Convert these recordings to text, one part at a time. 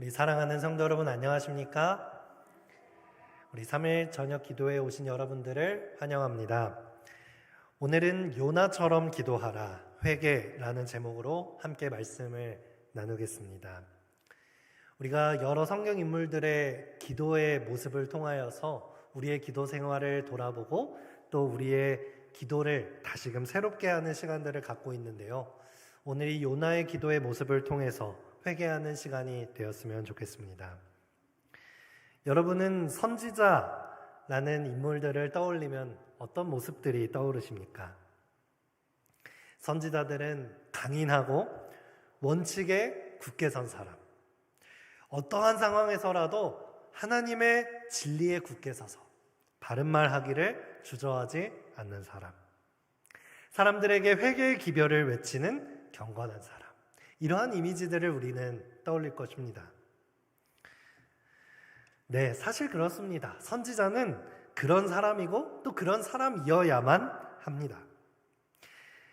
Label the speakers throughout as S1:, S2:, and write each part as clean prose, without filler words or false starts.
S1: 우리 사랑하는 성도 여러분 안녕하십니까? 우리 3일 저녁 기도에 오신 여러분들을 환영합니다. 오늘은 요나처럼 기도하라 회개라는 제목으로 함께 말씀을 나누겠습니다. 우리가 여러 성경 인물들의 기도의 모습을 통하여서 우리의 기도 생활을 돌아보고 또 우리의 기도를 다시금 새롭게 하는 시간들을 갖고 있는데요. 오늘 이 요나의 기도의 모습을 통해서 회개하는 시간이 되었으면 좋겠습니다. 여러분은 선지자라는 인물들을 떠올리면 어떤 모습들이 떠오르십니까? 선지자들은 강인하고 원칙에 굳게 선 사람, 어떠한 상황에서라도 하나님의 진리에 굳게 서서 바른 말 하기를 주저하지 않는 사람, 사람들에게 회개의 기별을 외치는 경건한 사람, 이러한 이미지들을 우리는 떠올릴 것입니다. 네, 사실 그렇습니다. 선지자는 그런 사람이고 또 그런 사람이어야만 합니다.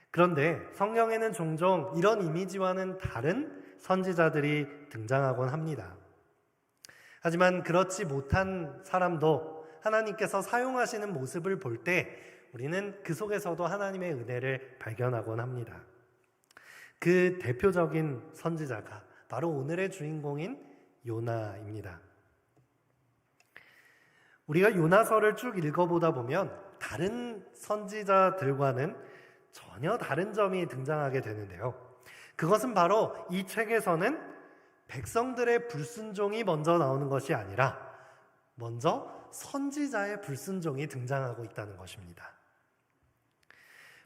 S1: 그런데 성경에는 종종 이런 이미지와는 다른 선지자들이 등장하곤 합니다. 하지만 그렇지 못한 사람도 하나님께서 사용하시는 모습을 볼 때 우리는 그 속에서도 하나님의 은혜를 발견하곤 합니다. 그 대표적인 선지자가 바로 오늘의 주인공인 요나입니다. 우리가 요나서를 쭉 읽어보다 보면 다른 선지자들과는 전혀 다른 점이 등장하게 되는데요. 그것은 바로 이 책에서는 백성들의 불순종이 먼저 나오는 것이 아니라 먼저 선지자의 불순종이 등장하고 있다는 것입니다.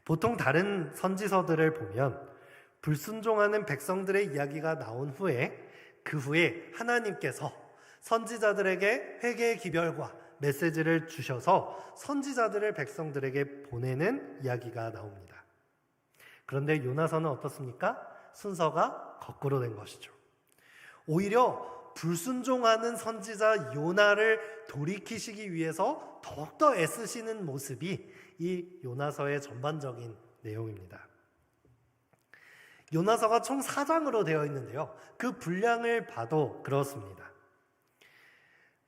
S1: 보통 다른 선지서들을 보면 불순종하는 백성들의 이야기가 나온 후에 그 후에 하나님께서 선지자들에게 회개의 기별과 메시지를 주셔서 선지자들을 백성들에게 보내는 이야기가 나옵니다. 그런데 요나서는 어떻습니까? 순서가 거꾸로 된 것이죠. 오히려 불순종하는 선지자 요나를 돌이키시기 위해서 더욱더 애쓰시는 모습이 이 요나서의 전반적인 내용입니다. 요나서가 총 4장으로 되어 있는데요. 그 분량을 봐도 그렇습니다.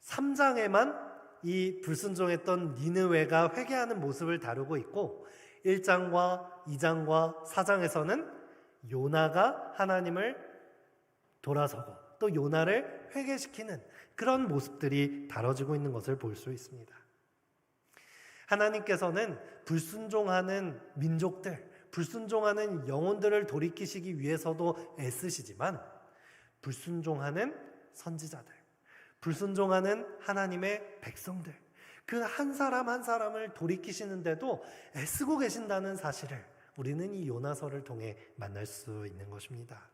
S1: 3장에만 이 불순종했던 니느웨가 회개하는 모습을 다루고 있고 1장과 2장과 4장에서는 요나가 하나님을 돌아서고 또 요나를 회개시키는 그런 모습들이 다뤄지고 있는 것을 볼 수 있습니다. 하나님께서는 불순종하는 민족들, 불순종하는 영혼들을 돌이키시기 위해서도 애쓰시지만 불순종하는 선지자들, 불순종하는 하나님의 백성들, 그 한 사람 한 사람을 돌이키시는데도 애쓰고 계신다는 사실을 우리는 이 요나서를 통해 만날 수 있는 것입니다.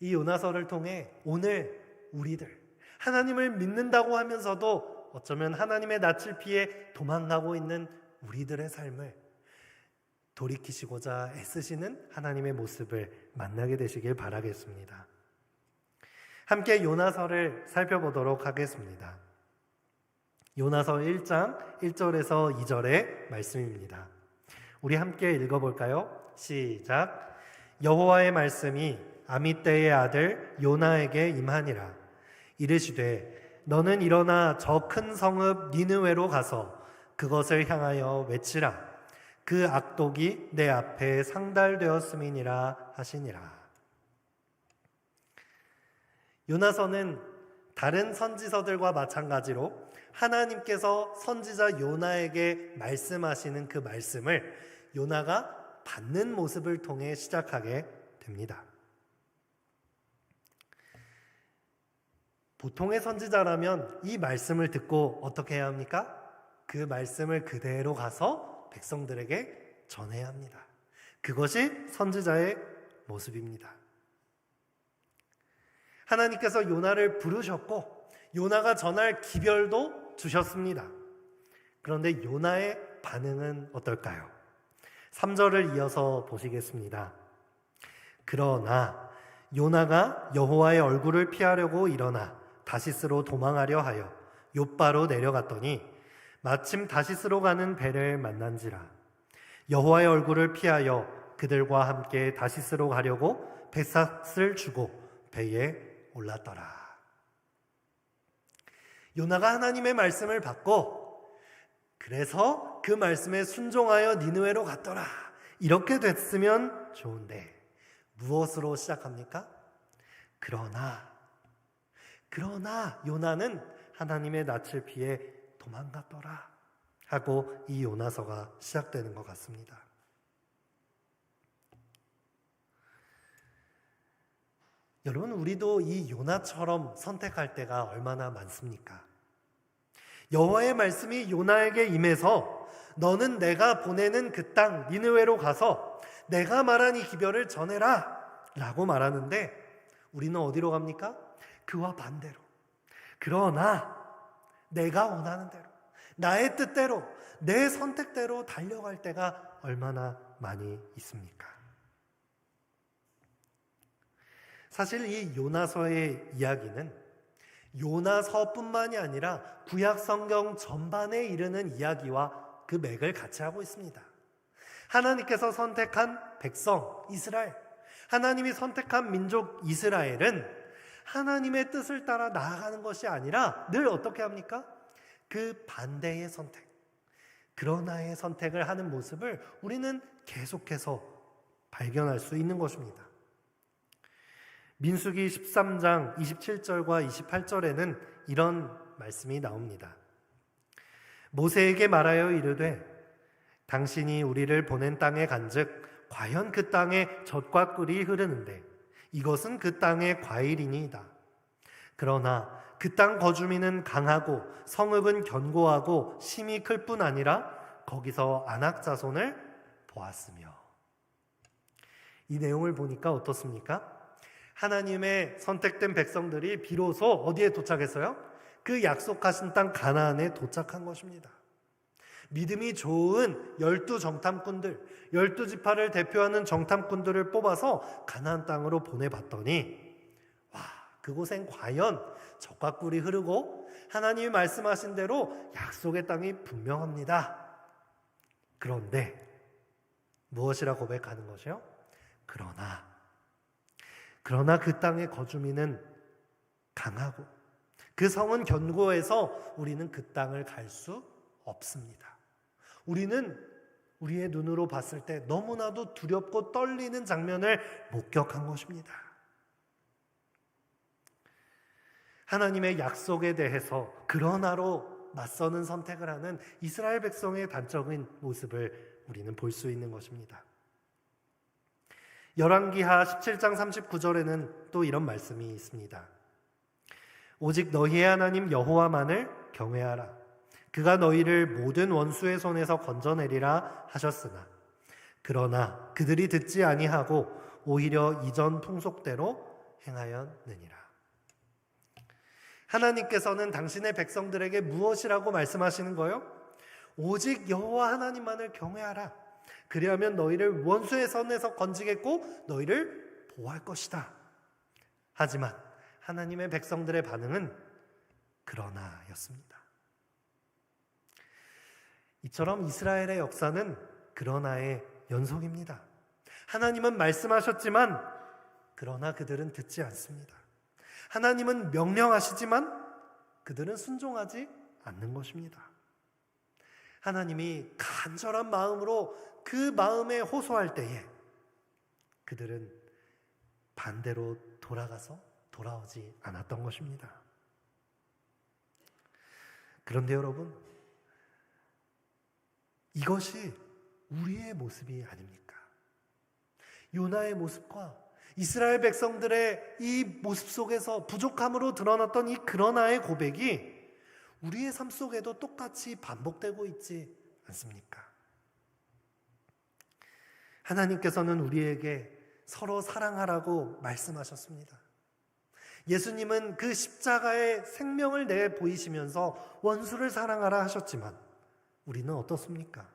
S1: 이 요나서를 통해 오늘 우리들, 하나님을 믿는다고 하면서도 어쩌면 하나님의 낯을 피해 도망가고 있는 우리들의 삶을 돌이키시고자 애쓰시는 하나님의 모습을 만나게 되시길 바라겠습니다. 함께 요나서를 살펴보도록 하겠습니다. 요나서 1장 1절에서 2절의 말씀입니다. 우리 함께 읽어볼까요? 시작. 여호와의 말씀이 아미떼의 아들 요나에게 임하니라. 이르시되 너는 일어나 저 큰 성읍 니느웨로 가서 그것을 향하여 외치라. 그 악독이 내 앞에 상달되었음이니라 하시니라. 요나서는 다른 선지서들과 마찬가지로 하나님께서 선지자 요나에게 말씀하시는 그 말씀을 요나가 받는 모습을 통해 시작하게 됩니다. 보통의 선지자라면 이 말씀을 듣고 어떻게 해야 합니까? 그 말씀을 그대로 가서 백성들에게 전해야 합니다. 그것이 선지자의 모습입니다. 하나님께서 요나를 부르셨고 요나가 전할 기별도 주셨습니다. 그런데 요나의 반응은 어떨까요? 3절을 이어서 보시겠습니다. 그러나 요나가 여호와의 얼굴을 피하려고 일어나 다시스로 도망하려 하여 욥바로 내려갔더니 마침 다시스로 가는 배를 만난지라. 여호와의 얼굴을 피하여 그들과 함께 다시스로 가려고 뱃삭을 주고 배에 올랐더라. 요나가 하나님의 말씀을 받고 그래서 그 말씀에 순종하여 니느웨로 갔더라. 이렇게 됐으면 좋은데 무엇으로 시작합니까? 그러나 요나는 하나님의 낯을 피해 도망갔더라 하고 이 요나서가 시작되는 것 같습니다. 여러분, 우리도 이 요나처럼 선택할 때가 얼마나 많습니까? 여호와의 말씀이 요나에게 임해서 너는 내가 보내는 그 땅 니느웨로 가서 내가 말한 이 기별을 전해라 라고 말하는데 우리는 어디로 갑니까? 그와 반대로. 그러나 내가 원하는 대로, 나의 뜻대로, 내 선택대로 달려갈 때가 얼마나 많이 있습니까? 사실 이 요나서의 이야기는 요나서뿐만이 아니라 구약 성경 전반에 이르는 이야기와 그 맥을 같이 하고 있습니다. 하나님께서 선택한 백성 이스라엘, 하나님이 선택한 민족 이스라엘은 하나님의 뜻을 따라 나아가는 것이 아니라 늘 어떻게 합니까? 그 반대의 선택, 그러나의 선택을 하는 모습을 우리는 계속해서 발견할 수 있는 것입니다. 민수기 13장 27절과 28절에는 이런 말씀이 나옵니다. 모세에게 말하여 이르되 당신이 우리를 보낸 땅에 간즉 과연 그 땅에 젖과 꿀이 흐르는데 이것은 그 땅의 과일이니이다. 그러나 그 땅 거주민은 강하고 성읍은 견고하고 심이 클 뿐 아니라 거기서 아낙 자손을 보았으며. 이 내용을 보니까 어떻습니까? 하나님의 선택된 백성들이 비로소 어디에 도착했어요? 그 약속하신 땅 가나안에 도착한 것입니다. 믿음이 좋은 12정탐꾼들, 12지파를 대표하는 정탐꾼들을 뽑아서 가나안 땅으로 보내봤더니 와, 그곳엔 과연 젖과 꿀이 흐르고 하나님이 말씀하신 대로 약속의 땅이 분명합니다. 그런데 무엇이라 고백하는 것이요? 그러나 그 땅의 거주민은 강하고 그 성은 견고해서 우리는 그 땅을 갈 수 없습니다. 우리는 우리의 눈으로 봤을 때 너무나도 두렵고 떨리는 장면을 목격한 것입니다. 하나님의 약속에 대해서 그러나로 맞서는 선택을 하는 이스라엘 백성의 단적인 모습을 우리는 볼 수 있는 것입니다. 열왕기하 17장 39절에는 또 이런 말씀이 있습니다. 오직 너희의 하나님 여호와만을 경외하라. 그가 너희를 모든 원수의 손에서 건져내리라 하셨으나 그러나 그들이 듣지 아니하고 오히려 이전 풍속대로 행하였느니라. 하나님께서는 당신의 백성들에게 무엇이라고 말씀하시는 거요? 오직 여호와 하나님만을 경외하라. 그리하면 너희를 원수의 손에서 건지겠고 너희를 보호할 것이다. 하지만 하나님의 백성들의 반응은 그러나였습니다. 이처럼 이스라엘의 역사는 그러나의 연속입니다. 하나님은 말씀하셨지만 그러나 그들은 듣지 않습니다. 하나님은 명령하시지만 그들은 순종하지 않는 것입니다. 하나님이 간절한 마음으로 그 마음에 호소할 때에 그들은 반대로 돌아오지 않았던 것입니다. 그런데 여러분, 이것이 우리의 모습이 아닙니까? 요나의 모습과 이스라엘 백성들의 이 모습 속에서 부족함으로 드러났던 이 그러나의 고백이 우리의 삶 속에도 똑같이 반복되고 있지 않습니까? 하나님께서는 우리에게 서로 사랑하라고 말씀하셨습니다. 예수님은 그 십자가의 생명을 내 보이시면서 원수를 사랑하라 하셨지만 우리는 어떻습니까?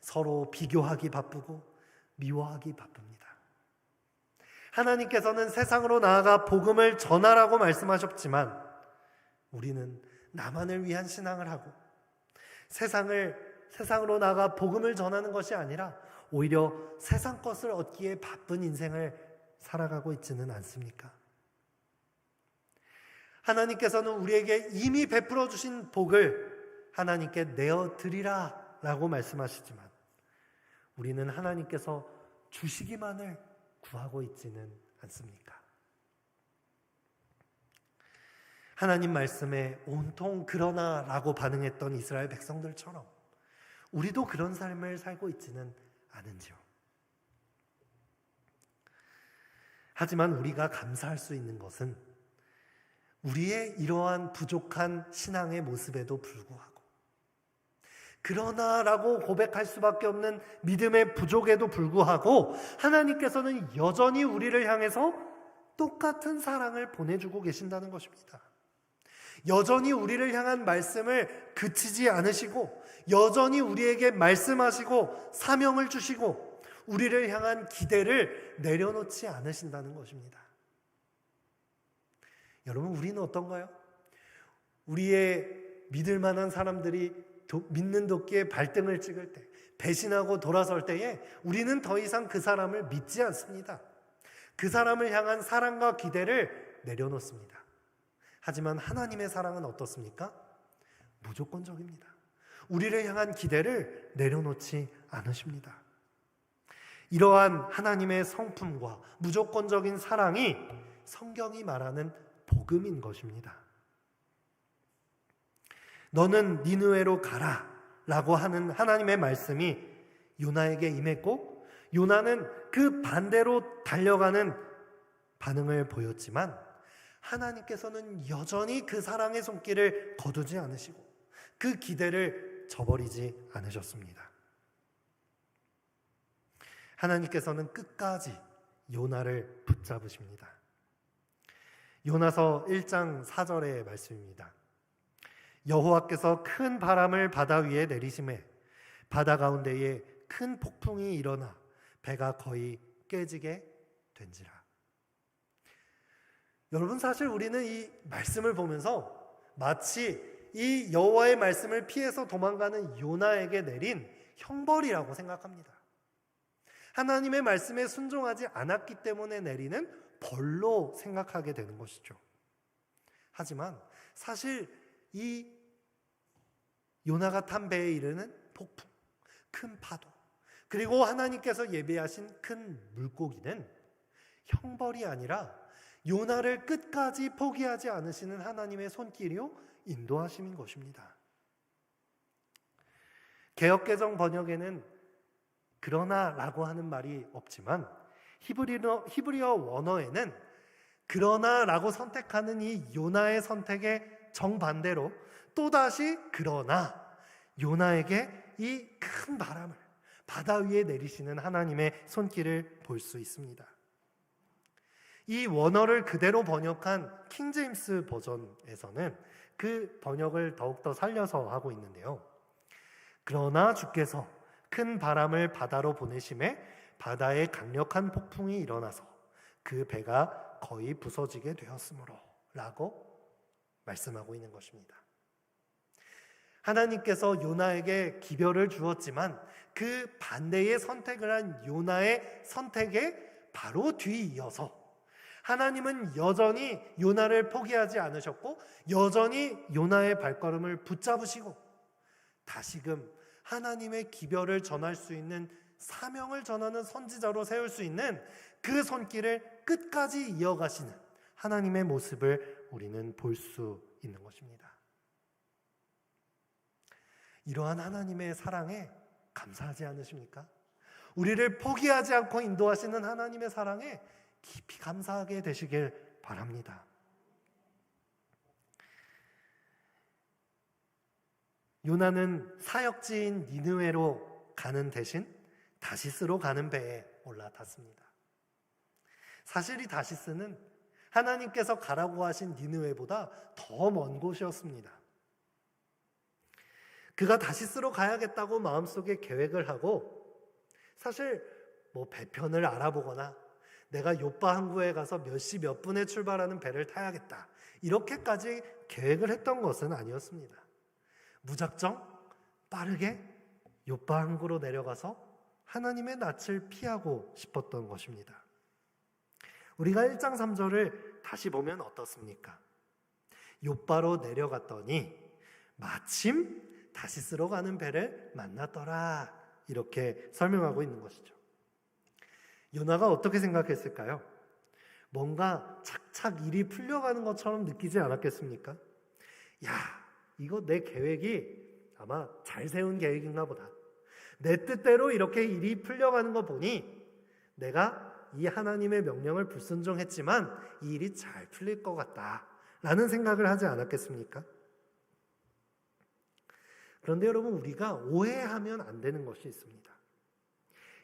S1: 서로 비교하기 바쁘고 미워하기 바쁩니다. 하나님께서는 세상으로 나아가 복음을 전하라고 말씀하셨지만 우리는 나만을 위한 신앙을 하고 세상으로 나아가 복음을 전하는 것이 아니라 오히려 세상 것을 얻기에 바쁜 인생을 살아가고 있지는 않습니까? 하나님께서는 우리에게 이미 베풀어 주신 복을 하나님께 내어드리라 라고 말씀하시지만 우리는 하나님께서 주시기만을 구하고 있지는 않습니까? 하나님 말씀에 온통 그러나 라고 반응했던 이스라엘 백성들처럼 우리도 그런 삶을 살고 있지는 않은지요. 하지만 우리가 감사할 수 있는 것은 우리의 이러한 부족한 신앙의 모습에도 불구하고 그러나라고 고백할 수밖에 없는 믿음의 부족에도 불구하고 하나님께서는 여전히 우리를 향해서 똑같은 사랑을 보내주고 계신다는 것입니다. 여전히 우리를 향한 말씀을 그치지 않으시고 여전히 우리에게 말씀하시고 사명을 주시고 우리를 향한 기대를 내려놓지 않으신다는 것입니다. 여러분, 우리는 어떤가요? 우리의 믿을 만한 사람들이 믿는 도끼에 발등을 찍을 때, 배신하고 돌아설 때에 우리는 더 이상 그 사람을 믿지 않습니다. 그 사람을 향한 사랑과 기대를 내려놓습니다. 하지만 하나님의 사랑은 어떻습니까? 무조건적입니다. 우리를 향한 기대를 내려놓지 않으십니다. 이러한 하나님의 성품과 무조건적인 사랑이 성경이 말하는 복음인 것입니다. 너는 니느웨로 가라 라고 하는 하나님의 말씀이 요나에게 임했고 요나는 그 반대로 달려가는 반응을 보였지만 하나님께서는 여전히 그 사랑의 손길을 거두지 않으시고 그 기대를 저버리지 않으셨습니다. 하나님께서는 끝까지 요나를 붙잡으십니다. 요나서 1장 4절의 말씀입니다. 여호와께서 큰 바람을 바다 위에 내리심에 바다 가운데에 큰 폭풍이 일어나 배가 거의 깨지게 된지라. 여러분, 사실 우리는 이 말씀을 보면서 마치 이 여호와의 말씀을 피해서 도망가는 요나에게 내린 형벌이라고 생각합니다. 하나님의 말씀에 순종하지 않았기 때문에 내리는 벌로 생각하게 되는 것이죠. 하지만 사실 이 요나가 탄 배에 이르는 폭풍, 큰 파도, 그리고 하나님께서 예비하신 큰 물고기는 형벌이 아니라 요나를 끝까지 포기하지 않으시는 하나님의 손길이요 인도하심인 것입니다. 개역개정 번역에는 그러나라고 하는 말이 없지만 히브리어 원어에는 그러나라고 선택하는 이 요나의 선택의 정반대로 또다시 그러나 요나에게 이 큰 바람을 바다 위에 내리시는 하나님의 손길을 볼 수 있습니다. 이 원어를 그대로 번역한 킹제임스 버전에서는 그 번역을 더욱더 살려서 하고 있는데요. 그러나 주께서 큰 바람을 바다로 보내심에 바다에 강력한 폭풍이 일어나서 그 배가 거의 부서지게 되었으므로 라고 말씀하고 있는 것입니다. 하나님께서 요나에게 기별을 주었지만 그 반대의 선택을 한 요나의 선택에 바로 뒤이어서 하나님은 여전히 요나를 포기하지 않으셨고 여전히 요나의 발걸음을 붙잡으시고 다시금 하나님의 기별을 전할 수 있는 사명을 전하는 선지자로 세울 수 있는 그 손길을 끝까지 이어가시는 하나님의 모습을 우리는 볼 수 있는 것입니다. 이러한 하나님의 사랑에 감사하지 않으십니까? 우리를 포기하지 않고 인도하시는 하나님의 사랑에 깊이 감사하게 되시길 바랍니다. 요나는 사역지인 니느웨로 가는 대신 다시스로 가는 배에 올라탔습니다. 사실 이 다시스는 하나님께서 가라고 하신 니느웨보다 더 먼 곳이었습니다. 그가 다시스로 가야겠다고 마음속에 계획을 하고 사실 배편을 알아보거나 내가 요빠 항구에 가서 몇 시 몇 분에 출발하는 배를 타야겠다 이렇게까지 계획을 했던 것은 아니었습니다. 무작정 빠르게 요빠 항구로 내려가서 하나님의 낯을 피하고 싶었던 것입니다. 우리가 1장 3절을 다시 보면 어떻습니까? 욥바로 내려갔더니 마침 다시스로 가는 배를 만났더라. 이렇게 설명하고 있는 것이죠. 요나가 어떻게 생각했을까요? 뭔가 착착 일이 풀려가는 것처럼 느끼지 않았겠습니까? 야, 이거 내 계획이 아마 잘 세운 계획인가 보다. 내 뜻대로 이렇게 일이 풀려가는 거 보니 내가 이 하나님의 명령을 불순종했지만 이 일이 잘 풀릴 것 같다 라는 생각을 하지 않았겠습니까? 그런데 여러분, 우리가 오해하면 안 되는 것이 있습니다.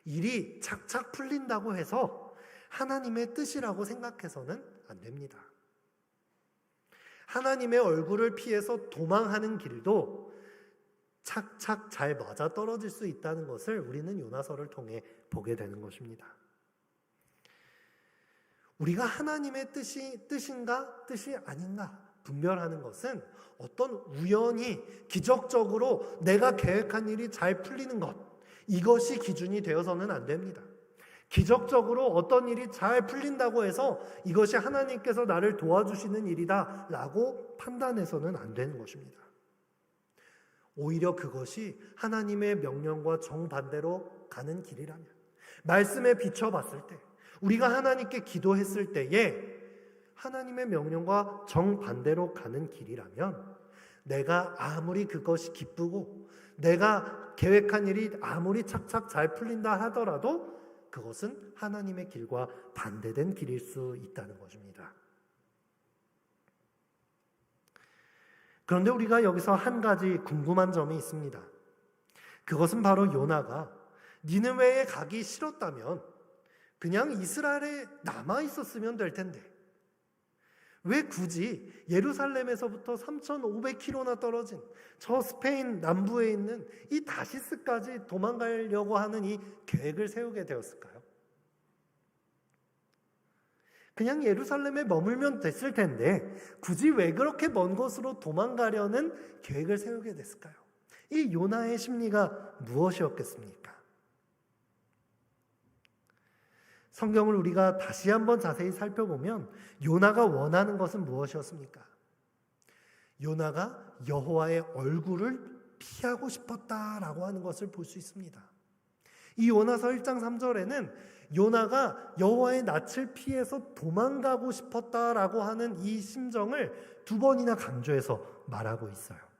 S1: 일이 착착 풀린다고 해서 하나님의 뜻이라고 생각해서는 안 됩니다. 하나님의 얼굴을 피해서 도망하는 길도 착착 잘 맞아떨어질 수 있다는 것을 우리는 요나서를 통해 보게 되는 것입니다. 우리가 하나님의 뜻인가 뜻이 아닌가 분별하는 것은 어떤 우연히 기적적으로 내가 계획한 일이 잘 풀리는 것, 이것이 기준이 되어서는 안 됩니다. 기적적으로 어떤 일이 잘 풀린다고 해서 이것이 하나님께서 나를 도와주시는 일이다 라고 판단해서는 안 되는 것입니다. 오히려 그것이 하나님의 명령과 정반대로 가는 길이라면, 말씀에 비춰봤을 때, 우리가 하나님께 기도했을 때에 하나님의 명령과 정반대로 가는 길이라면, 내가 아무리 그것이 기쁘고 내가 계획한 일이 아무리 착착 잘 풀린다 하더라도 그것은 하나님의 길과 반대된 길일 수 있다는 것입니다. 그런데 우리가 여기서 한 가지 궁금한 점이 있습니다. 그것은 바로 요나가 니느웨에 가기 싫었다면 그냥 이스라엘에 남아 있었으면 될 텐데 왜 굳이 예루살렘에서부터 3,500km나 떨어진 저 스페인 남부에 있는 이 다시스까지 도망가려고 하는 이 계획을 세우게 되었을까요? 그냥 예루살렘에 머물면 됐을 텐데 굳이 왜 그렇게 먼 곳으로 도망가려는 계획을 세우게 됐을까요? 이 요나의 심리가 무엇이었겠습니까? 성경을 우리가 다시 한번 자세히 살펴보면 요나가 원하는 것은 무엇이었습니까? 요나가 여호와의 얼굴을 피하고 싶었다라고 하는 것을 볼 수 있습니다. 이 요나서 1장 3절에는 요나가 여호와의 낯을 피해서 도망가고 싶었다라고 하는 이 심정을 2번이나 강조해서 말하고 있어요.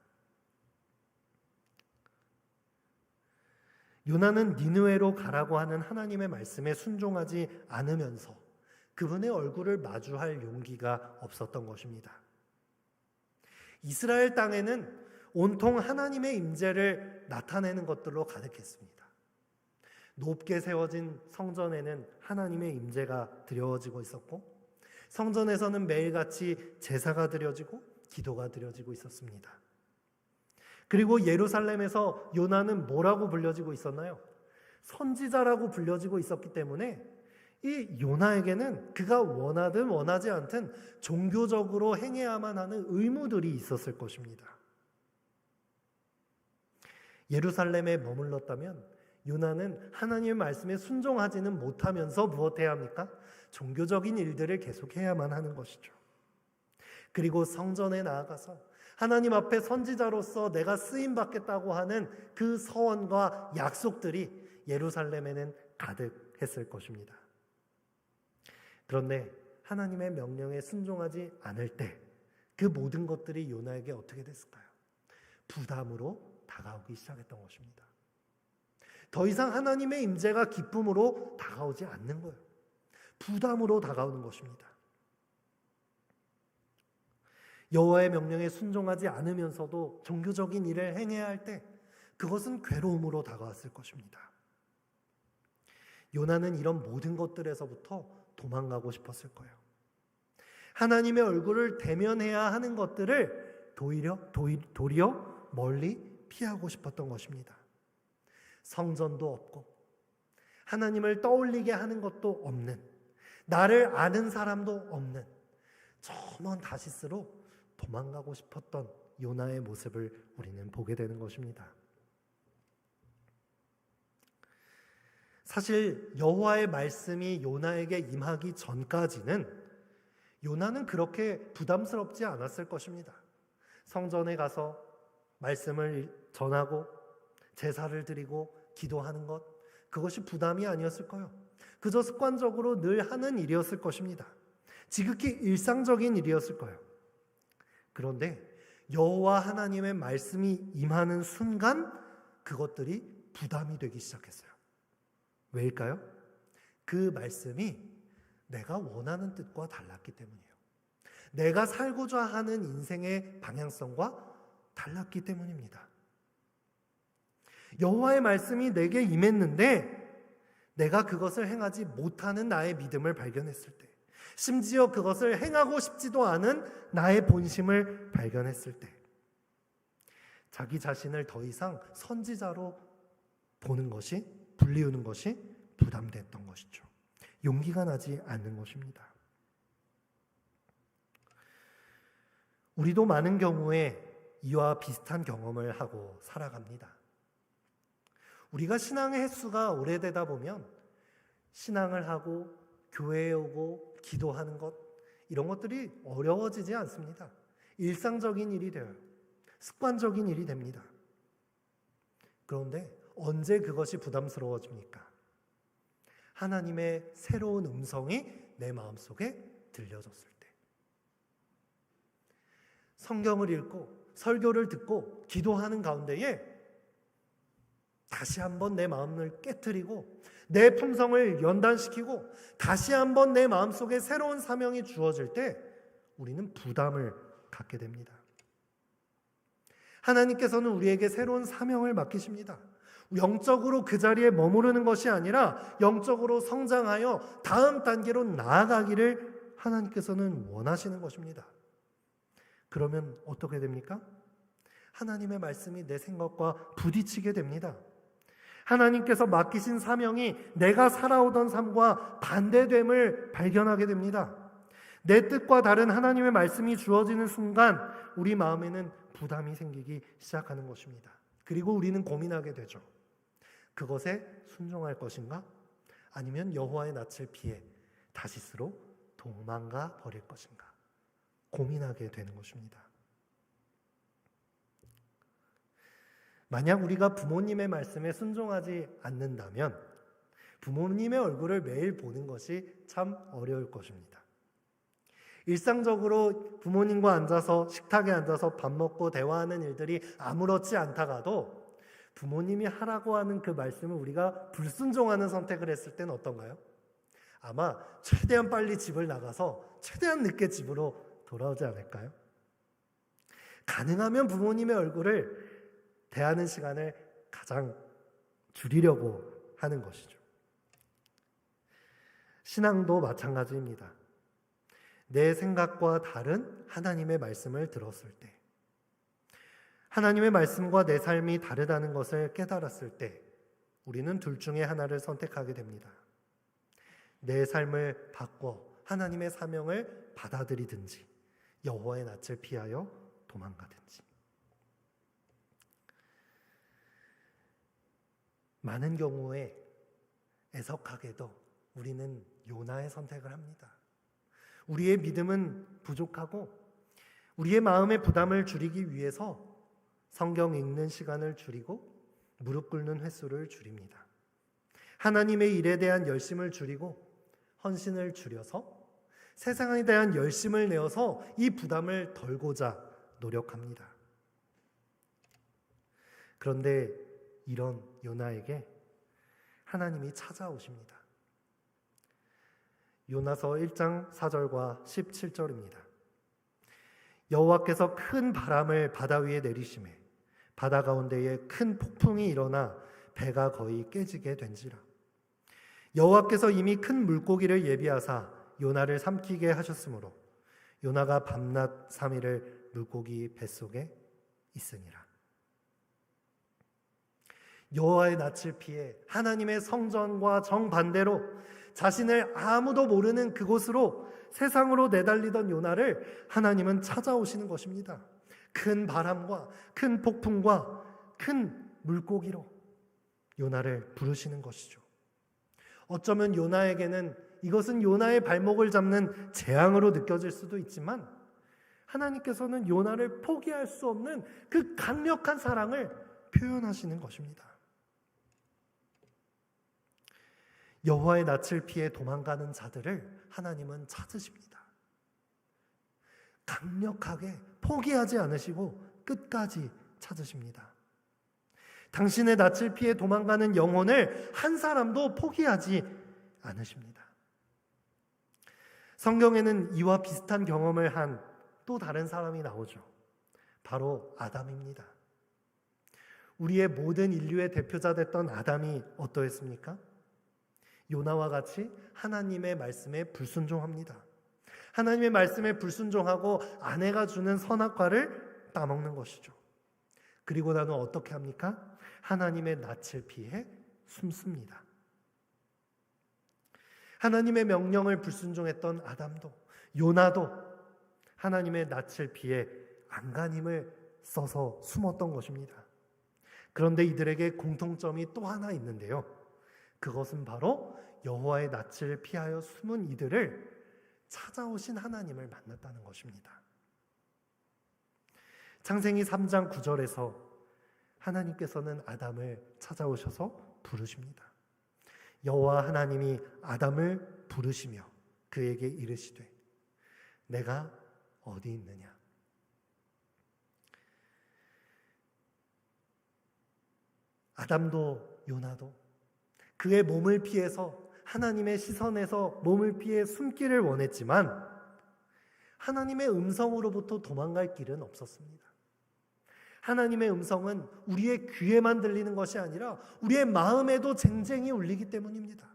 S1: 요나는 니느웨로 가라고 하는 하나님의 말씀에 순종하지 않으면서 그분의 얼굴을 마주할 용기가 없었던 것입니다. 이스라엘 땅에는 온통 하나님의 임재를 나타내는 것들로 가득했습니다. 높게 세워진 성전에는 하나님의 임재가 드려지고 있었고 성전에서는 매일같이 제사가 드려지고 기도가 드려지고 있었습니다. 그리고 예루살렘에서 요나는 뭐라고 불려지고 있었나요? 선지자라고 불려지고 있었기 때문에 이 요나에게는 그가 원하든 원하지 않든 종교적으로 행해야만 하는 의무들이 있었을 것입니다. 예루살렘에 머물렀다면 요나는 하나님의 말씀에 순종하지는 못하면서 무엇해야 합니까? 종교적인 일들을 계속해야만 하는 것이죠. 그리고 성전에 나아가서 하나님 앞에 선지자로서 내가 쓰임받겠다고 하는 그 서원과 약속들이 예루살렘에는 가득했을 것입니다. 그런데 하나님의 명령에 순종하지 않을 때 그 모든 것들이 요나에게 어떻게 됐을까요? 부담으로 다가오기 시작했던 것입니다. 더 이상 하나님의 임재가 기쁨으로 다가오지 않는 거예요. 부담으로 다가오는 것입니다. 여호와의 명령에 순종하지 않으면서도 종교적인 일을 행해야 할 때 그것은 괴로움으로 다가왔을 것입니다. 요나는 이런 모든 것들에서부터 도망가고 싶었을 거예요. 하나님의 얼굴을 대면해야 하는 것들을 도리어 멀리 피하고 싶었던 것입니다. 성전도 없고 하나님을 떠올리게 하는 것도 없는, 나를 아는 사람도 없는 저 먼 다시스로 도망가고 싶었던 요나의 모습을 우리는 보게 되는 것입니다. 사실 여호와의 말씀이 요나에게 임하기 전까지는 요나는 그렇게 부담스럽지 않았을 것입니다. 성전에 가서 말씀을 전하고 제사를 드리고 기도하는 것, 그것이 부담이 아니었을 거예요. 그저 습관적으로 늘 하는 일이었을 것입니다. 지극히 일상적인 일이었을 거예요. 그런데 여호와 하나님의 말씀이 임하는 순간 그것들이 부담이 되기 시작했어요. 왜일까요? 그 말씀이 내가 원하는 뜻과 달랐기 때문이에요. 내가 살고자 하는 인생의 방향성과 달랐기 때문입니다. 여호와의 말씀이 내게 임했는데 내가 그것을 행하지 못하는 나의 믿음을 발견했을 때, 심지어 그것을 행하고 싶지도 않은 나의 본심을 발견했을 때, 자기 자신을 더 이상 선지자로 보는 것이, 불리우는 것이 부담됐던 것이죠. 용기가 나지 않는 것입니다. 우리도 많은 경우에 이와 비슷한 경험을 하고 살아갑니다. 우리가 신앙의 횟수가 오래되다 보면 신앙을 하고 교회에 오고 기도하는 것, 이런 것들이 어려워지지 않습니다. 일상적인 일이 돼요. 습관적인 일이 됩니다. 그런데 언제 그것이 부담스러워집니까? 하나님의 새로운 음성이 내 마음속에 들려졌을 때. 성경을 읽고 설교를 듣고 기도하는 가운데에 다시 한번 내 마음을 깨트리고 내 품성을 연단시키고 다시 한번 내 마음속에 새로운 사명이 주어질 때 우리는 부담을 갖게 됩니다. 하나님께서는 우리에게 새로운 사명을 맡기십니다. 영적으로 그 자리에 머무르는 것이 아니라 영적으로 성장하여 다음 단계로 나아가기를 하나님께서는 원하시는 것입니다. 그러면 어떻게 됩니까? 하나님의 말씀이 내 생각과 부딪히게 됩니다. 하나님께서 맡기신 사명이 내가 살아오던 삶과 반대됨을 발견하게 됩니다. 내 뜻과 다른 하나님의 말씀이 주어지는 순간 우리 마음에는 부담이 생기기 시작하는 것입니다. 그리고 우리는 고민하게 되죠. 그것에 순종할 것인가? 아니면 여호와의 낯을 피해 다시스로 도망가 버릴 것인가? 고민하게 되는 것입니다. 만약 우리가 부모님의 말씀에 순종하지 않는다면 부모님의 얼굴을 매일 보는 것이 참 어려울 것입니다. 일상적으로 부모님과 앉아서 식탁에 앉아서 밥 먹고 대화하는 일들이 아무렇지 않다가도 부모님이 하라고 하는 그 말씀을 우리가 불순종하는 선택을 했을 때는 어떤가요? 아마 최대한 빨리 집을 나가서 최대한 늦게 집으로 돌아오지 않을까요? 가능하면 부모님의 얼굴을 대하는 시간을 가장 줄이려고 하는 것이죠. 신앙도 마찬가지입니다. 내 생각과 다른 하나님의 말씀을 들었을 때, 하나님의 말씀과 내 삶이 다르다는 것을 깨달았을 때 우리는 둘 중에 하나를 선택하게 됩니다. 내 삶을 바꿔 하나님의 사명을 받아들이든지 여호와의 낯을 피하여 도망가든지. 많은 경우에 애석하게도 우리는 요나의 선택을 합니다. 우리의 믿음은 부족하고 우리의 마음의 부담을 줄이기 위해서 성경 읽는 시간을 줄이고 무릎 꿇는 횟수를 줄입니다. 하나님의 일에 대한 열심을 줄이고 헌신을 줄여서 세상에 대한 열심을 내어서 이 부담을 덜고자 노력합니다. 그런데 이런 요나에게 하나님이 찾아오십니다. 요나서 1장 4절과 17절입니다. 여호와께서 큰 바람을 바다 위에 내리시매 바다 가운데에 큰 폭풍이 일어나 배가 거의 깨지게 된지라. 여호와께서 이미 큰 물고기를 예비하사 요나를 삼키게 하셨으므로 요나가 밤낮 3일을 물고기 뱃속에 있으니라. 여호와의 낯을 피해 하나님의 성전과 정반대로 자신을 아무도 모르는 그곳으로 세상으로 내달리던 요나를 하나님은 찾아오시는 것입니다. 큰 바람과 큰 폭풍과 큰 물고기로 요나를 부르시는 것이죠. 어쩌면 요나에게는 이것은 요나의 발목을 잡는 재앙으로 느껴질 수도 있지만 하나님께서는 요나를 포기할 수 없는 그 강력한 사랑을 표현하시는 것입니다. 여호와의 낯을 피해 도망가는 자들을 하나님은 찾으십니다. 강력하게 포기하지 않으시고 끝까지 찾으십니다. 당신의 낯을 피해 도망가는 영혼을 한 사람도 포기하지 않으십니다. 성경에는 이와 비슷한 경험을 한 또 다른 사람이 나오죠. 바로 아담입니다. 우리의 모든 인류의 대표자 됐던 아담이 어떠했습니까? 요나와 같이 하나님의 말씀에 불순종합니다. 하나님의 말씀에 불순종하고 아내가 주는 선악과를 따먹는 것이죠. 그리고 나는 어떻게 합니까? 하나님의 낯을 피해 숨습니다. 하나님의 명령을 불순종했던 아담도 요나도 하나님의 낯을 피해 안간힘을 써서 숨었던 것입니다. 그런데 이들에게 공통점이 또 하나 있는데요. 그것은 바로 여호와의 낯을 피하여 숨은 이들을 찾아오신 하나님을 만났다는 것입니다. 창세기 3장 9절에서 하나님께서는 아담을 찾아오셔서 부르십니다. 여호와 하나님이 아담을 부르시며 그에게 이르시되 내가 어디 있느냐? 아담도 요나도 그의 몸을 피해서 하나님의 시선에서 몸을 피해 숨기를 원했지만 하나님의 음성으로부터 도망갈 길은 없었습니다. 하나님의 음성은 우리의 귀에만 들리는 것이 아니라 우리의 마음에도 쟁쟁이 울리기 때문입니다.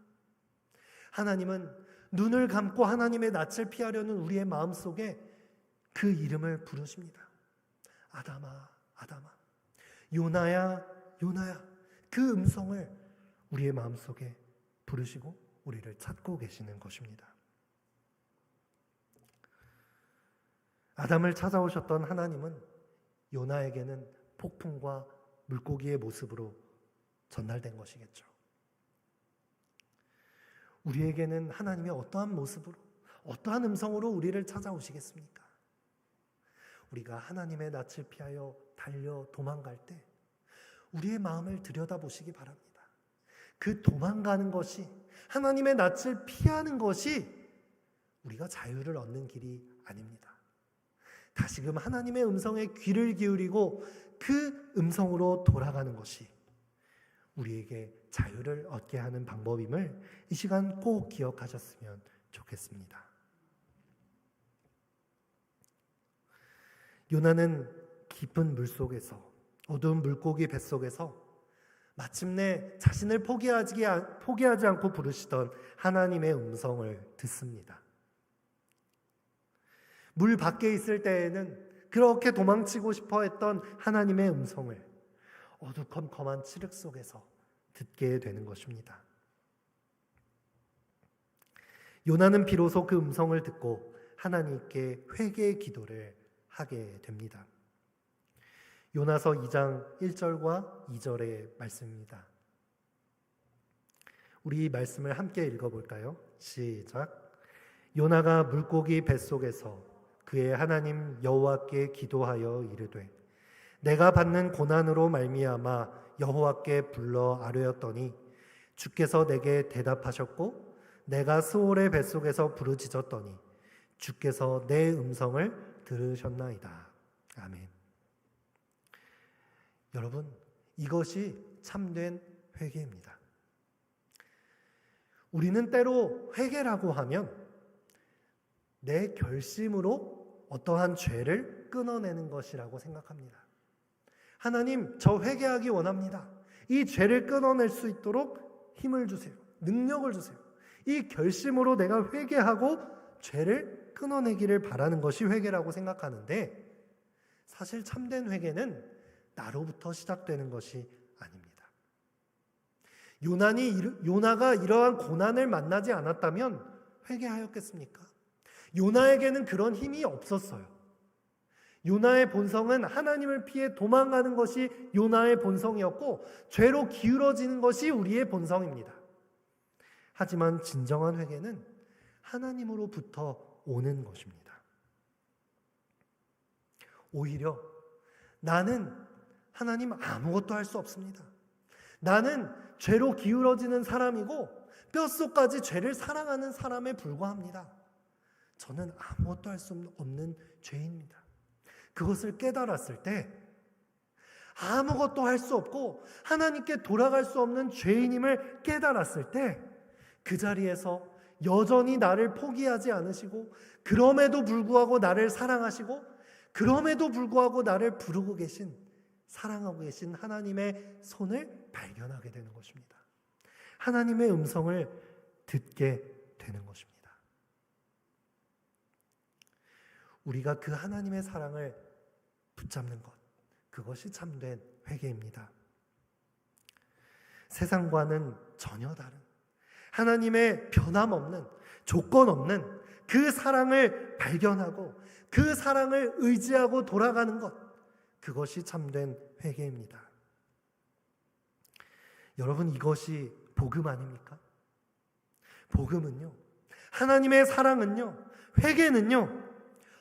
S1: 하나님은 눈을 감고 하나님의 낯을 피하려는 우리의 마음속에 그 이름을 부르십니다. 아담아, 아담아, 요나야, 요나야. 그 음성을 우리의 마음속에 부르시고 우리를 찾고 계시는 것입니다. 아담을 찾아오셨던 하나님은 요나에게는 폭풍과 물고기의 모습으로 전달된 것이겠죠. 우리에게는 하나님이 어떠한 모습으로, 어떠한 음성으로 우리를 찾아오시겠습니까? 우리가 하나님의 낯을 피하여 달려 도망갈 때 우리의 마음을 들여다보시기 바랍니다. 그 도망가는 것이, 하나님의 낯을 피하는 것이 우리가 자유를 얻는 길이 아닙니다. 다시금 하나님의 음성에 귀를 기울이고 그 음성으로 돌아가는 것이 우리에게 자유를 얻게 하는 방법임을 이 시간 꼭 기억하셨으면 좋겠습니다. 요나는 깊은 물속에서, 어두운 물고기 뱃속에서 마침내 자신을 포기하지 않고 부르시던 하나님의 음성을 듣습니다. 물 밖에 있을 때에는 그렇게 도망치고 싶어 했던 하나님의 음성을 어두컴컴한 칠흑 속에서 듣게 되는 것입니다. 요나는 비로소 그 음성을 듣고 하나님께 회개의 기도를 하게 됩니다. 요나서 2장 1절과 2절의 말씀입니다. 우리 이 말씀을 함께 읽어볼까요? 시작. 요나가 물고기 뱃속에서 그의 하나님 여호와께 기도하여 이르되 내가 받는 고난으로 말미암아 여호와께 불러 아뢰었더니 주께서 내게 대답하셨고 내가 스올의 뱃속에서 부르짖었더니 주께서 내 음성을 들으셨나이다. 아멘. 여러분, 이것이 참된 회개입니다. 우리는 때로 회개라고 하면 내 결심으로 어떠한 죄를 끊어내는 것이라고 생각합니다. 하나님, 저 회개하기 원합니다. 이 죄를 끊어낼 수 있도록 힘을 주세요. 능력을 주세요. 이 결심으로 내가 회개하고 죄를 끊어내기를 바라는 것이 회개라고 생각하는데 사실 참된 회개는 나로부터 시작되는 것이 아닙니다. 요나가 이러한 고난을 만나지 않았다면 회개하였겠습니까? 요나에게는 그런 힘이 없었어요. 요나의 본성은 하나님을 피해 도망가는 것이 요나의 본성이었고 죄로 기울어지는 것이 우리의 본성입니다. 하지만 진정한 회개는 하나님으로부터 오는 것입니다. 오히려 나는 하나님 아무것도 할 수 없습니다. 나는 죄로 기울어지는 사람이고 뼛속까지 죄를 사랑하는 사람에 불과합니다. 저는 아무것도 할 수 없는 죄인입니다. 그것을 깨달았을 때 아무것도 할 수 없고 하나님께 돌아갈 수 없는 죄인임을 깨달았을 때 그 자리에서 여전히 나를 포기하지 않으시고 그럼에도 불구하고 나를 사랑하시고 그럼에도 불구하고 나를 부르고 계신 사랑하고 계신 하나님의 손을 발견하게 되는 것입니다. 하나님의 음성을 듣게 되는 것입니다. 우리가 그 하나님의 사랑을 붙잡는 것, 그것이 참된 회개입니다. 세상과는 전혀 다른 하나님의 변함없는, 조건 없는 그 사랑을 발견하고 그 사랑을 의지하고 돌아가는 것, 그것이 참된 회개입니다. 여러분, 이것이 복음 아닙니까? 복음은요, 하나님의 사랑은요, 회개는요,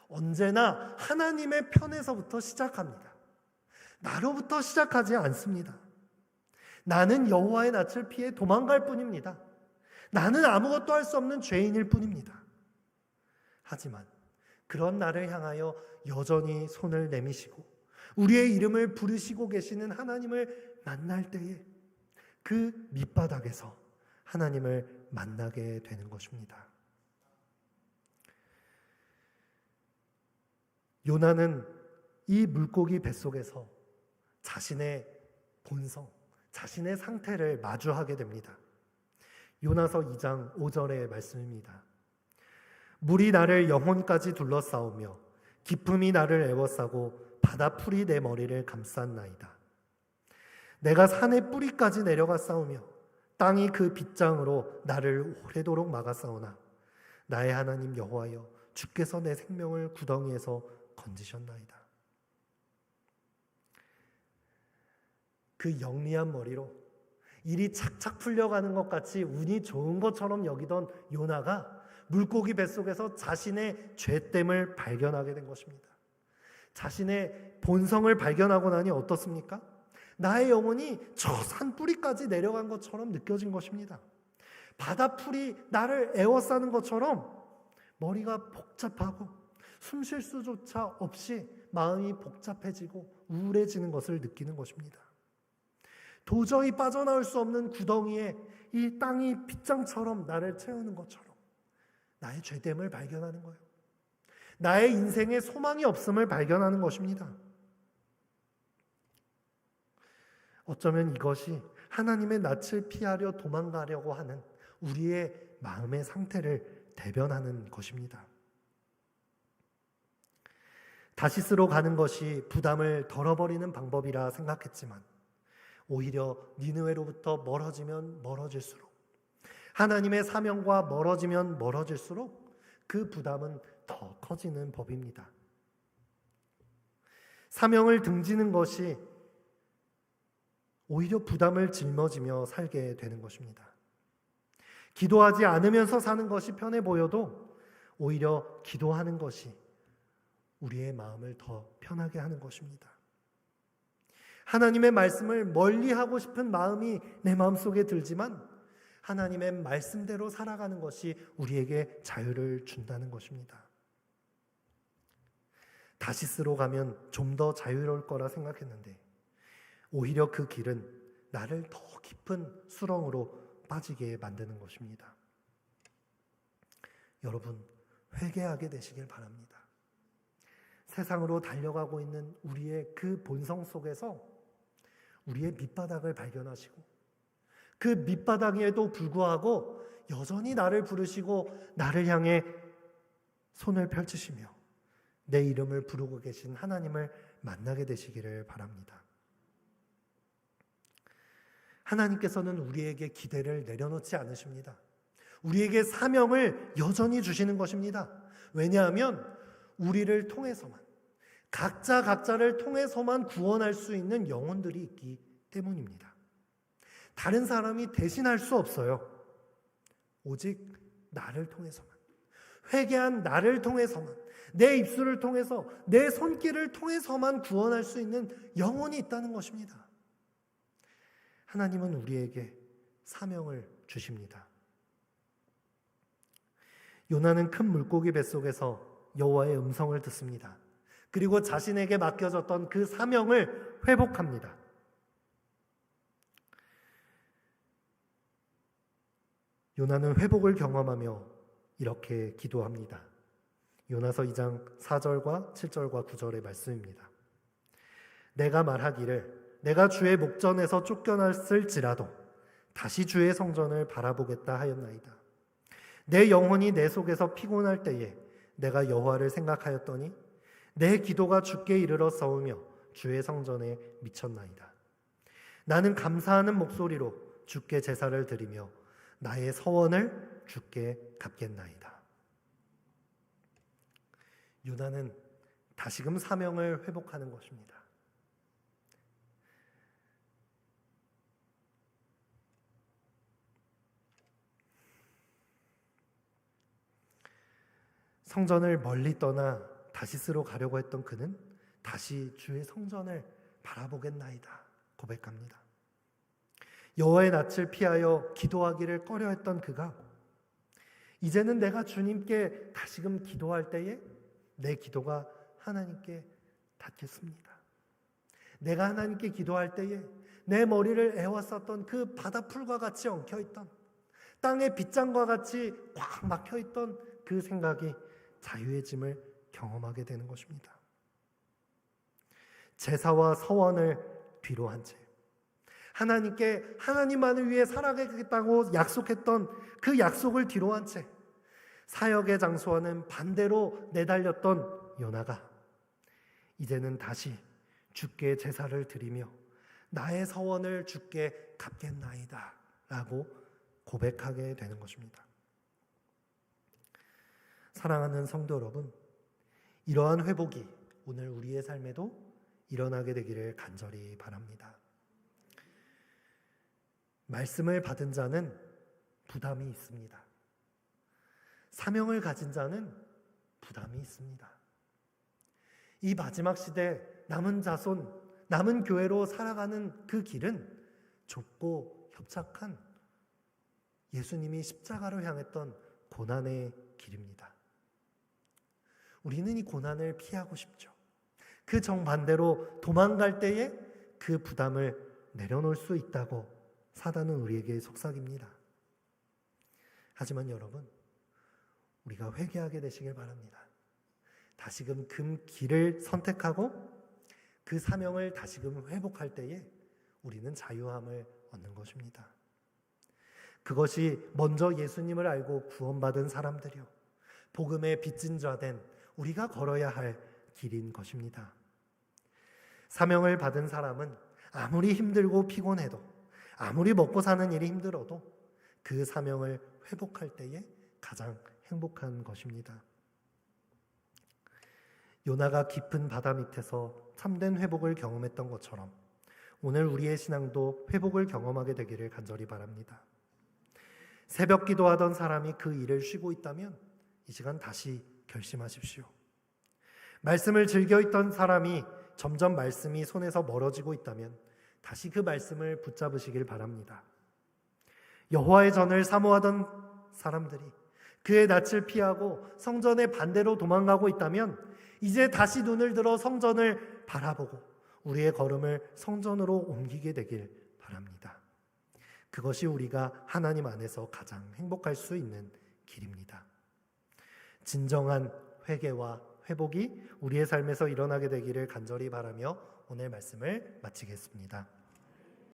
S1: 언제나 하나님의 편에서부터 시작합니다. 나로부터 시작하지 않습니다. 나는 여호와의 낯을 피해 도망갈 뿐입니다. 나는 아무것도 할 수 없는 죄인일 뿐입니다. 하지만 그런 나를 향하여 여전히 손을 내미시고 우리의 이름을 부르시고 계시는 하나님을 만날 때에 그 밑바닥에서 하나님을 만나게 되는 것입니다. 요나는 이 물고기 뱃속에서 자신의 본성, 자신의 상태를 마주하게 됩니다. 요나서 2장 5절의 말씀입니다. 물이 나를 영혼까지 둘러싸우며 기품이 나를 에워싸고 바다 풀이 내 머리를 감쌌나이다. 내가 산의 뿌리까지 내려가 싸우며 땅이 그 빗장으로 나를 오래도록 막아싸우나 나의 하나님 여호와여 주께서 내 생명을 구덩이에서 건지셨나이다. 그 영리한 머리로 일이 착착 풀려가는 것 같이 운이 좋은 것처럼 여기던 요나가 물고기 뱃속에서 자신의 죄됨을 발견하게 된 것입니다. 자신의 본성을 발견하고 나니 어떻습니까? 나의 영혼이 저 산 뿌리까지 내려간 것처럼 느껴진 것입니다. 바다 풀이 나를 에워싸는 것처럼 머리가 복잡하고 숨 쉴 수조차 없이 마음이 복잡해지고 우울해지는 것을 느끼는 것입니다. 도저히 빠져나올 수 없는 구덩이에 이 땅이 빗장처럼 나를 채우는 것처럼 나의 죄됨을 발견하는 거예요. 나의 인생에 소망이 없음을 발견하는 것입니다. 어쩌면 이것이 하나님의 낯을 피하려 도망가려고 하는 우리의 마음의 상태를 대변하는 것입니다. 다시스로 가는 것이 부담을 덜어버리는 방법이라 생각했지만 오히려 니느웨로부터 멀어지면 멀어질수록 하나님의 사명과 멀어지면 멀어질수록 그 부담은 더 커지는 법입니다. 사명을 등지는 것이 오히려 부담을 짊어지며 살게 되는 것입니다. 기도하지 않으면서 사는 것이 편해 보여도 오히려 기도하는 것이 우리의 마음을 더 편하게 하는 것입니다. 하나님의 말씀을 멀리하고 싶은 마음이 내 마음속에 들지만 하나님의 말씀대로 살아가는 것이 우리에게 자유를 준다는 것입니다. 다시스로 가면 좀 더 자유로울 거라 생각했는데 오히려 그 길은 나를 더 깊은 수렁으로 빠지게 만드는 것입니다. 여러분, 회개하게 되시길 바랍니다. 세상으로 달려가고 있는 우리의 그 본성 속에서 우리의 밑바닥을 발견하시고 그 밑바닥에도 불구하고 여전히 나를 부르시고 나를 향해 손을 펼치시며 내 이름을 부르고 계신 하나님을 만나게 되시기를 바랍니다. 하나님께서는 우리에게 기대를 내려놓지 않으십니다. 우리에게 사명을 여전히 주시는 것입니다. 왜냐하면 우리를 통해서만, 각자를 통해서만 구원할 수 있는 영혼들이 있기 때문입니다. 다른 사람이 대신할 수 없어요. 오직 나를 통해서만, 회개한 나를 통해서만, 내 입술을 통해서, 내 손길을 통해서만 구원할 수 있는 영혼이 있다는 것입니다. 하나님은 우리에게 사명을 주십니다. 요나는 큰 물고기 뱃속에서 여호와의 음성을 듣습니다. 그리고 자신에게 맡겨졌던 그 사명을 회복합니다. 요나는 회복을 경험하며 이렇게 기도합니다. 요나서 2장 4절과 7절과 9절의 말씀입니다. 내가 말하기를 내가 주의 목전에서 쫓겨났을지라도 다시 주의 성전을 바라보겠다 하였나이다. 내 영혼이 내 속에서 피곤할 때에 내가 여호와를 생각하였더니 내 기도가 주께 이르러 싸우며 주의 성전에 미쳤나이다. 나는 감사하는 목소리로 주께 제사를 드리며 나의 서원을 주께 갚겠나이다. 요나는 다시금 사명을 회복하는 것입니다. 성전을 멀리 떠나 다시스로 가려고 했던 그는 다시 주의 성전을 바라보겠나이다 고백합니다. 여호와의 낯을 피하여 기도하기를 꺼려했던 그가 이제는 내가 주님께 다시금 기도할 때에 내 기도가 하나님께 닿겠습니다. 내가 하나님께 기도할 때에 내 머리를 에워쌌던 그 바다풀과 같이 엉켜있던 땅의 빗장과 같이 꽉 막혀있던 그 생각이 자유해짐을 경험하게 되는 것입니다. 제사와 서원을 뒤로 한 채 하나님께 하나님만을 위해 살아가겠다고 약속했던 그 약속을 뒤로 한 채 사역의 장소와는 반대로 내달렸던 요나가 이제는 다시 주께 제사를 드리며 나의 서원을 주께 갚겠나이다 라고 고백하게 되는 것입니다. 사랑하는 성도 여러분, 이러한 회복이 오늘 우리의 삶에도 일어나게 되기를 간절히 바랍니다. 말씀을 받은 자는 부담이 있습니다. 사명을 가진 자는 부담이 있습니다. 이 마지막 시대 남은 자손, 남은 교회로 살아가는 그 길은 좁고 협착한 예수님이 십자가로 향했던 고난의 길입니다. 우리는 이 고난을 피하고 싶죠. 그 정반대로 도망갈 때에 그 부담을 내려놓을 수 있다고 사단은 우리에게 속삭입니다. 하지만 여러분, 우리가 회개하게 되시길 바랍니다. 다시금 그 길을 선택하고 그 사명을 다시금 회복할 때에 우리는 자유함을 얻는 것입니다. 그것이 먼저 예수님을 알고 구원받은 사람들이요, 복음의 빚진 자 된 우리가 걸어야 할 길인 것입니다. 사명을 받은 사람은 아무리 힘들고 피곤해도, 아무리 먹고 사는 일이 힘들어도 그 사명을 회복할 때에 가장 행복한 것입니다. 요나가 깊은 바다 밑에서 참된 회복을 경험했던 것처럼 오늘 우리의 신앙도 회복을 경험하게 되기를 간절히 바랍니다. 새벽 기도하던 사람이 그 일을 쉬고 있다면 이 시간 다시 결심하십시오. 말씀을 즐겨 있던 사람이 점점 말씀이 손에서 멀어지고 있다면 다시 그 말씀을 붙잡으시길 바랍니다. 여호와의 전을 사모하던 사람들이 그의 낯을 피하고 성전의 반대로 도망가고 있다면 이제 다시 눈을 들어 성전을 바라보고 우리의 걸음을 성전으로 옮기게 되길 바랍니다. 그것이 우리가 하나님 안에서 가장 행복할 수 있는 길입니다. 진정한 회개와 회복이 우리의 삶에서 일어나게 되기를 간절히 바라며 오늘 말씀을 마치겠습니다.